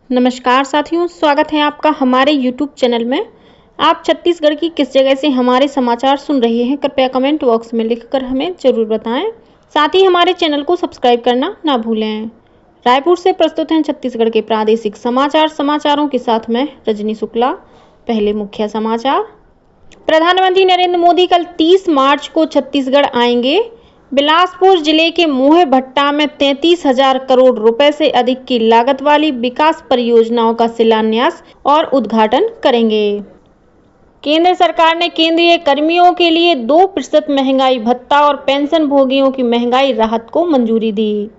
नमस्कार साथियों, स्वागत है आपका हमारे YouTube चैनल में। आप छत्तीसगढ़ की किस जगह से हमारे समाचार सुन रहे हैं, कृपया कमेंट बॉक्स में लिखकर हमें ज़रूर बताएं। साथ ही हमारे चैनल को सब्सक्राइब करना ना भूलें। रायपुर से प्रस्तुत हैं छत्तीसगढ़ के प्रादेशिक समाचारों के साथ मैं रजनी शुक्ला। पहले मुख्य समाचार। प्रधानमंत्री नरेंद्र मोदी कल 30 मार्च को छत्तीसगढ़ आएंगे। बिलासपुर जिले के मोहभट्टा में 33,000 करोड़ रुपए से अधिक की लागत वाली विकास परियोजनाओं का शिलान्यास और उद्घाटन करेंगे। केंद्र सरकार ने केंद्रीय कर्मियों के लिए 2% महंगाई भत्ता और पेंशन भोगियों की महंगाई राहत को मंजूरी दी।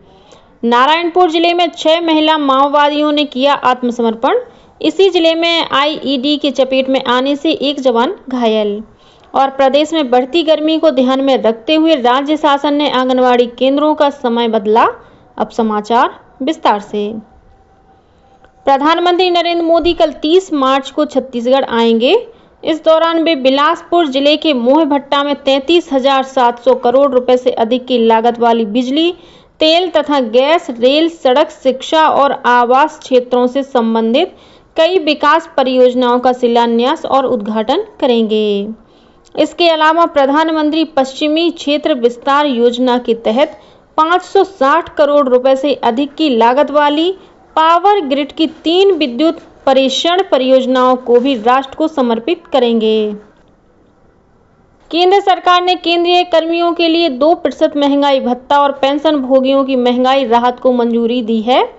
नारायणपुर जिले में 6 महिला माओवादियों ने किया आत्मसमर्पण। इसी जिले में आईईडी की चपेट में आने से एक जवान घायल। और प्रदेश में बढ़ती गर्मी को ध्यान में रखते हुए राज्य शासन ने आंगनवाड़ी केंद्रों का समय बदला। अब समाचार विस्तार से। प्रधानमंत्री नरेंद्र मोदी कल 30 मार्च को छत्तीसगढ़ आएंगे। इस दौरान वे बिलासपुर जिले के मोहभट्टा में 33,700 करोड़ रुपए से अधिक की लागत वाली बिजली, तेल तथा गैस, रेल, सड़क, शिक्षा और आवास क्षेत्रों से संबंधित कई विकास परियोजनाओं का शिलान्यास और उद्घाटन करेंगे। इसके अलावा प्रधानमंत्री पश्चिमी क्षेत्र विस्तार योजना के तहत 560 करोड़ रुपए से अधिक की लागत वाली पावर ग्रिड की 3 विद्युत परिक्षण परियोजनाओं को भी राष्ट्र को समर्पित करेंगे। केंद्र सरकार ने केंद्रीय कर्मियों के लिए 2% महंगाई भत्ता और पेंशन भोगियों की महंगाई राहत को मंजूरी दी है।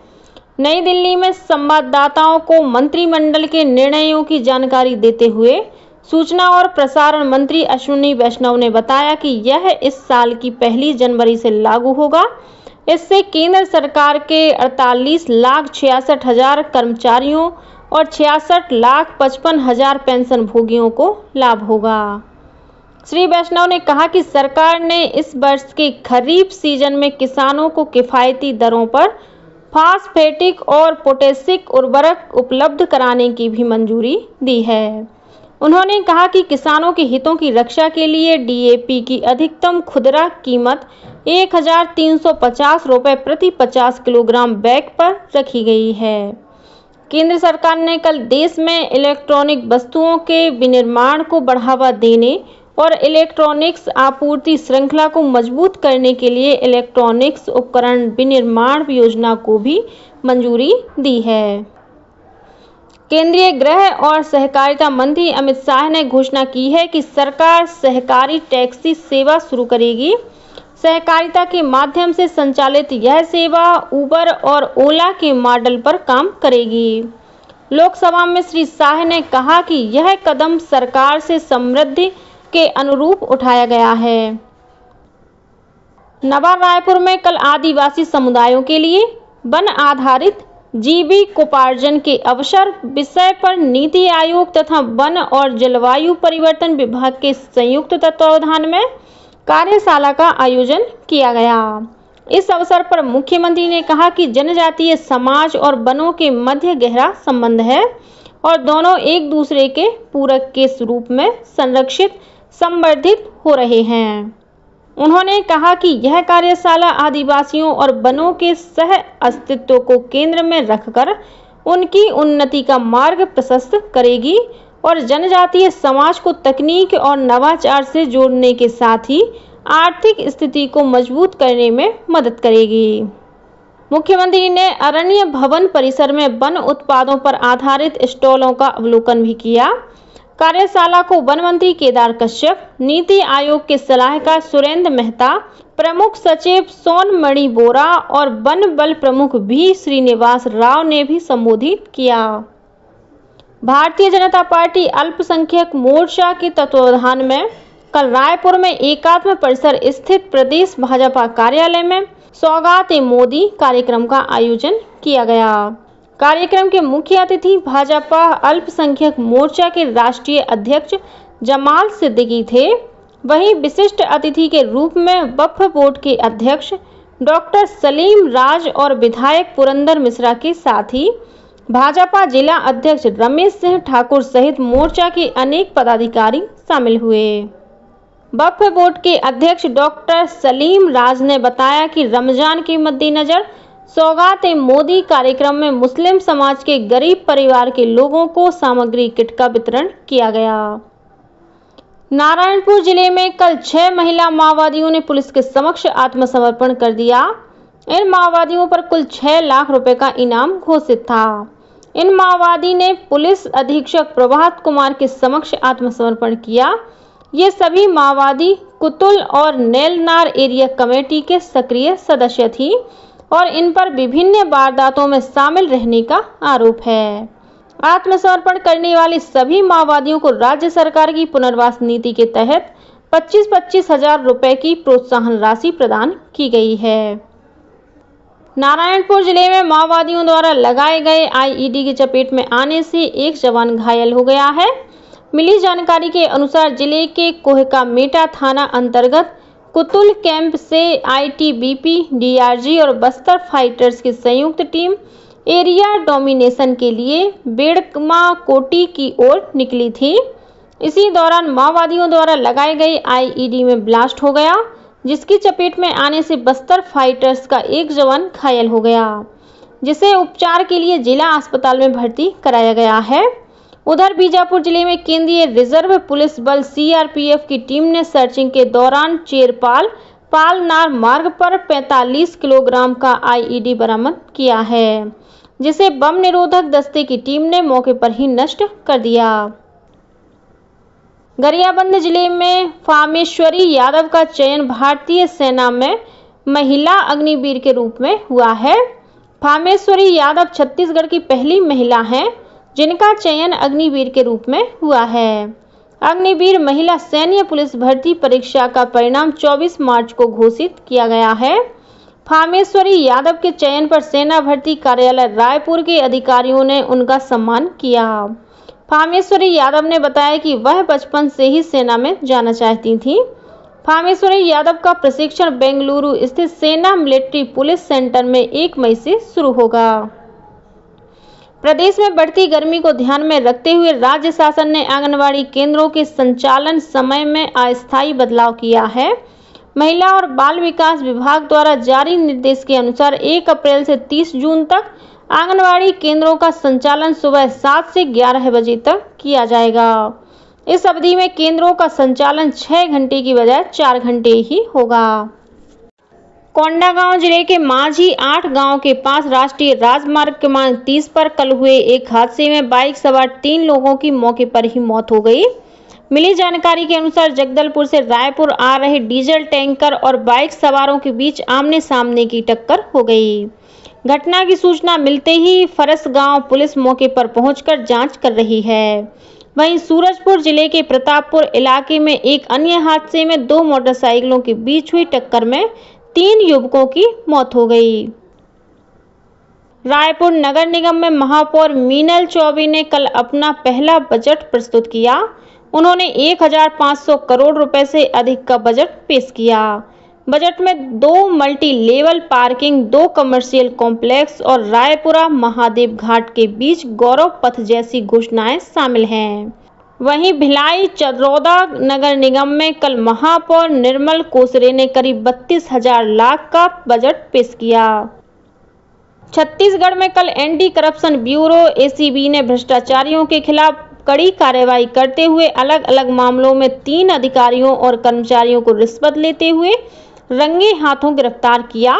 नई दिल्ली में संवाददाताओं को मंत्रिमंडल के निर्णयों की जानकारी देते हुए सूचना और प्रसारण मंत्री अश्विनी वैष्णव ने बताया कि यह इस साल की 1 जनवरी से लागू होगा। इससे केंद्र सरकार के 48,66,000 कर्मचारियों और 66,55,000 पेंशन भोगियों को लाभ होगा। श्री वैष्णव ने कहा कि सरकार ने इस वर्ष के खरीफ सीजन में किसानों को किफायती दरों पर फास्फेटिक और पोटेशिक उर्वरक उपलब्ध कराने की भी मंजूरी दी है। उन्होंने कहा कि किसानों के हितों की रक्षा के लिए डीएपी की अधिकतम खुदरा कीमत 1,350 रुपये प्रति 50 किलोग्राम बैग पर रखी गई है। केंद्र सरकार ने कल देश में इलेक्ट्रॉनिक वस्तुओं के विनिर्माण को बढ़ावा देने और इलेक्ट्रॉनिक्स आपूर्ति श्रृंखला को मजबूत करने के लिए इलेक्ट्रॉनिक्स उपकरण विनिर्माण योजना को भी मंजूरी दी है। केंद्रीय गृह और सहकारिता मंत्री अमित शाह ने घोषणा की है कि सरकार सहकारी टैक्सी सेवा शुरू करेगी। सहकारिता के माध्यम से संचालित यह सेवा उबर और ओला के मॉडल पर काम करेगी। लोकसभा में श्री शाह ने कहा कि यह कदम सरकार से समृद्धि के अनुरूप उठाया गया है। नवा रायपुर में कल आदिवासी समुदायों के लिए वन आधारित जीविकोपार्जन के अवसर विषय पर नीति आयोग तथा वन और जलवायु परिवर्तन विभाग के संयुक्त तत्वावधान में कार्यशाला का आयोजन किया गया। इस अवसर पर मुख्यमंत्री ने कहा कि जनजातीय समाज और वनों के मध्य गहरा संबंध है और दोनों एक दूसरे के पूरक के रूप में संरक्षित संवर्धित हो रहे हैं। उन्होंने कहा कि यह कार्यशाला आदिवासियों और वनों के सह अस्तित्व को केंद्र में रखकर उनकी उन्नति का मार्ग प्रशस्त करेगी और जनजातीय समाज को तकनीक और नवाचार से जोड़ने के साथ ही आर्थिक स्थिति को मजबूत करने में मदद करेगी। मुख्यमंत्री ने अरण्य भवन परिसर में वन उत्पादों पर आधारित स्टॉलों का अवलोकन भी किया। कार्यशाला को वन मंत्री केदार कश्यप, नीति आयोग के सलाहकार सुरेंद्र मेहता, प्रमुख सचिव सोनमणि बोरा और वन बल प्रमुख भी श्रीनिवास राव ने भी संबोधित किया। भारतीय जनता पार्टी अल्पसंख्यक मोर्चा के तत्वावधान में कल रायपुर में एकात्म परिसर स्थित प्रदेश भाजपा कार्यालय में सौगात-ए-मोदी कार्यक्रम का आयोजन किया गया। कार्यक्रम के मुख्य अतिथि भाजपा अल्पसंख्यक मोर्चा के राष्ट्रीय अध्यक्ष जमाल सिद्दीकी थे। वहीं विशिष्ट अतिथि के रूप में वक्फ बोर्ड के अध्यक्ष डॉक्टर सलीम राज और विधायक पुरंदर मिश्रा के साथ ही भाजपा जिला अध्यक्ष रमेश सिंह ठाकुर सहित मोर्चा के अनेक पदाधिकारी शामिल हुए। वक्फ बोर्ड के अध्यक्ष डॉक्टर सलीम राज ने बताया कि रमजान के मद्देनजर सौगात-ए-मोदी कार्यक्रम में मुस्लिम समाज के गरीब परिवार के लोगों को सामग्री किट का वितरण किया गया। नारायणपुर जिले में कल 6 महिला माओवादियों ने पुलिस के समक्ष आत्मसमर्पण कर दिया। इन माओवादियों पर कुल 6 लाख रुपए का इनाम घोषित था। इन माओवादी ने पुलिस अधीक्षक प्रभात कुमार के समक्ष आत्मसमर्पण किया। ये सभी माओवादी कुतुल और नेलनार एरिया कमेटी के सक्रिय सदस्य थी और इन पर विभिन्न वारदातों में शामिल रहने का आरोप है। आत्मसमर्पण करने वाले सभी माओवादियों को राज्य सरकार की पुनर्वास नीति के तहत 25-25 हजार रुपए की प्रोत्साहन राशि प्रदान की गई है। नारायणपुर जिले में माओवादियों द्वारा लगाए गए आईईडी की चपेट में आने से एक जवान घायल हो गया है। मिली जानकारी के अनुसार जिले के कोहका-मेटा थाना अंतर्गत कुतुल कैंप से आईटीबीपी, डीआरजी और बस्तर फाइटर्स की संयुक्त टीम एरिया डोमिनेशन के लिए बेड़कमा कोटी की ओर निकली थी। इसी दौरान माओवादियों द्वारा लगाए गए आईईडी में ब्लास्ट हो गया, जिसकी चपेट में आने से बस्तर फाइटर्स का एक जवान घायल हो गया, जिसे उपचार के लिए जिला अस्पताल में भर्ती कराया गया है। उधर बीजापुर जिले में केंद्रीय रिजर्व पुलिस बल सीआरपीएफ की टीम ने सर्चिंग के दौरान चेरपाल पालनार मार्ग पर 45 किलोग्राम का आईईडी बरामद किया है, जिसे बम निरोधक दस्ते की टीम ने मौके पर ही नष्ट कर दिया। गरियाबंद जिले में फामेश्वरी यादव का चयन भारतीय सेना में महिला अग्निवीर के रूप में हुआ है। फामेश्वरी यादव छत्तीसगढ़ की पहली महिला हैं जिनका चयन अग्निवीर के रूप में हुआ है। अग्निवीर महिला सैन्य पुलिस भर्ती परीक्षा का परिणाम 24 मार्च को घोषित किया गया है। फामेश्वरी यादव के चयन पर सेना भर्ती कार्यालय रायपुर के अधिकारियों ने उनका सम्मान किया। फामेश्वरी यादव ने बताया कि वह बचपन से ही सेना में जाना चाहती थी। फामेश्वरी यादव का प्रशिक्षण बेंगलुरु स्थित सेना मिलिट्री पुलिस सेंटर में 1 मई से शुरू होगा। प्रदेश में बढ़ती गर्मी को ध्यान में रखते हुए राज्य शासन ने आंगनबाड़ी केंद्रों के संचालन समय में अस्थायी बदलाव किया है। महिला और बाल विकास विभाग द्वारा जारी निर्देश के अनुसार 1 अप्रैल से 30 जून तक आंगनबाड़ी केंद्रों का संचालन सुबह 7 से 11 बजे तक किया जाएगा। इस अवधि में केंद्रों का संचालन 6 घंटे की बजाय 4 घंटे ही होगा। कोंडागांव जिले के माझी 8 गांव के पास राष्ट्रीय राजमार्ग क्रमांक 30 पर कल हुए एक हादसे में बाइक सवार 3 लोगों की मौके पर ही मौत हो गई। मिली जानकारी के अनुसार जगदलपुर से रायपुर आ रहे डीजल टैंकर और बाइक सवारों के बीच आमने सामने की टक्कर हो गई। घटना की सूचना मिलते ही फरस गांव पुलिस मौके पर पहुंचकर जांच कर रही है। वहीं सूरजपुर जिले के प्रतापपुर इलाके में एक अन्य हादसे में 2 मोटरसाइकिलों के बीच हुई टक्कर में 3 युवकों की मौत हो गई। रायपुर नगर निगम में महापौर मीनल चौबे ने कल अपना पहला बजट प्रस्तुत किया। उन्होंने 1500 करोड़ रुपए से अधिक का बजट पेश किया। बजट में 2 multi level parking, 2 commercial complex और रायपुरा महादेव घाट के बीच गौरव पथ जैसी घोषणाएं शामिल हैं। वहीं भिलाई चरौदा नगर निगम में कल महापौर निर्मल कोसरे ने करीब 32,000 लाख का बजट पेश किया। छत्तीसगढ़ में कल एंटी करप्शन ब्यूरो एसीबी ने भ्रष्टाचारियों के खिलाफ कड़ी कार्रवाई करते हुए अलग अलग मामलों में 3 अधिकारियों और कर्मचारियों को रिश्वत लेते हुए रंगे हाथों गिरफ्तार किया।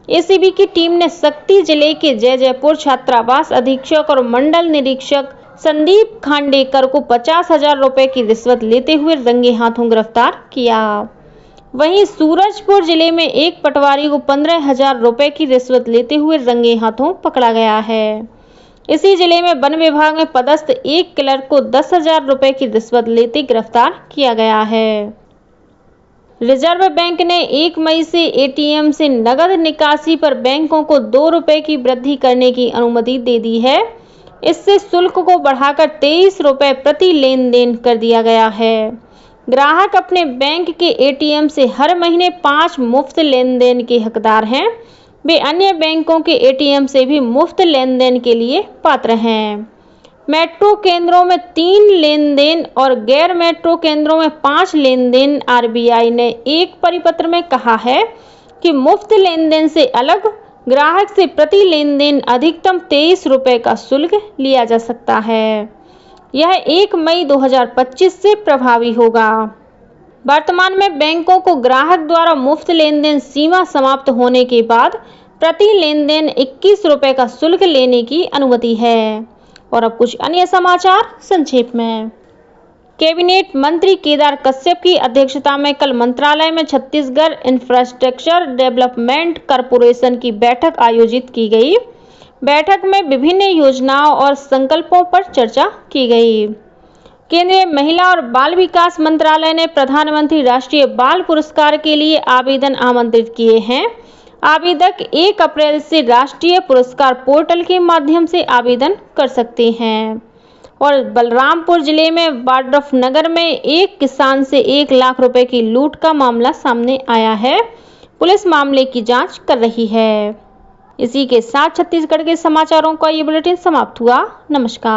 एसीबी की टीम ने शक्ति जिले के जयजयपुर छात्रावास अधीक्षक और मंडल निरीक्षक संदीप खांडेकर को 50,000 रुपए की रिश्वत लेते हुए रंगे हाथों गिरफ्तार किया। वहीं सूरजपुर जिले में एक पटवारी को 15,000 रुपए की रिश्वत लेते हुए रंगे हाथों पकड़ा गया है। इसी जिले में वन विभाग में पदस्थ एक क्लर्क को 10,000 रुपए की रिश्वत लेते गिरफ्तार किया गया है। रिजर्व बैंक ने 1 मई से एटीएम से नकद निकासी पर बैंकों को 2 रुपए की वृद्धि करने की अनुमति दे दी है। इससे शुल्क को बढ़ाकर 23 रुपए प्रति लेन देन कर दिया गया है। ग्राहक अपने बैंक के एटीएम से हर महीने 5 मुफ्त लेन देन के हकदार हैं। वे अन्य बैंकों के एटीएम से भी मुफ्त लेन देन के लिए पात्र हैं। मेट्रो केंद्रों में 3 लेन देन और गैर मेट्रो केंद्रों में 5 लेन देन। आरबीआई ने एक परिपत्र में कहा है कि मुफ्त लेन देन से अलग ग्राहक से प्रति लेन देन अधिकतम 23 रुपये का शुल्क लिया जा सकता है। यह 1 मई 2025 से प्रभावी होगा। वर्तमान में बैंकों को ग्राहक द्वारा मुफ्त लेन देन सीमा समाप्त होने के बाद प्रति लेन देन 21 रुपये का शुल्क लेने की अनुमति है। और अब कुछ अन्य समाचार संक्षेप में। कैबिनेट मंत्री केदार कश्यप की अध्यक्षता में कल मंत्रालय में छत्तीसगढ़ इंफ्रास्ट्रक्चर डेवलपमेंट कॉरपोरेशन की बैठक आयोजित की गई। बैठक में विभिन्न योजनाओं और संकल्पों पर चर्चा की गई। केंद्रीय महिला और बाल विकास मंत्रालय ने प्रधानमंत्री राष्ट्रीय बाल पुरस्कार के लिए आवेदन आमंत्रित किए हैं। आवेदक 1 अप्रैल से राष्ट्रीय पुरस्कार पोर्टल के माध्यम से आवेदन कर सकते हैं। और बलरामपुर जिले में वाड्रफनगर में एक किसान से 1 लाख रुपए की लूट का मामला सामने आया है। पुलिस मामले की जांच कर रही है। इसी के साथ छत्तीसगढ़ के समाचारों का ये बुलेटिन समाप्त हुआ। नमस्कार।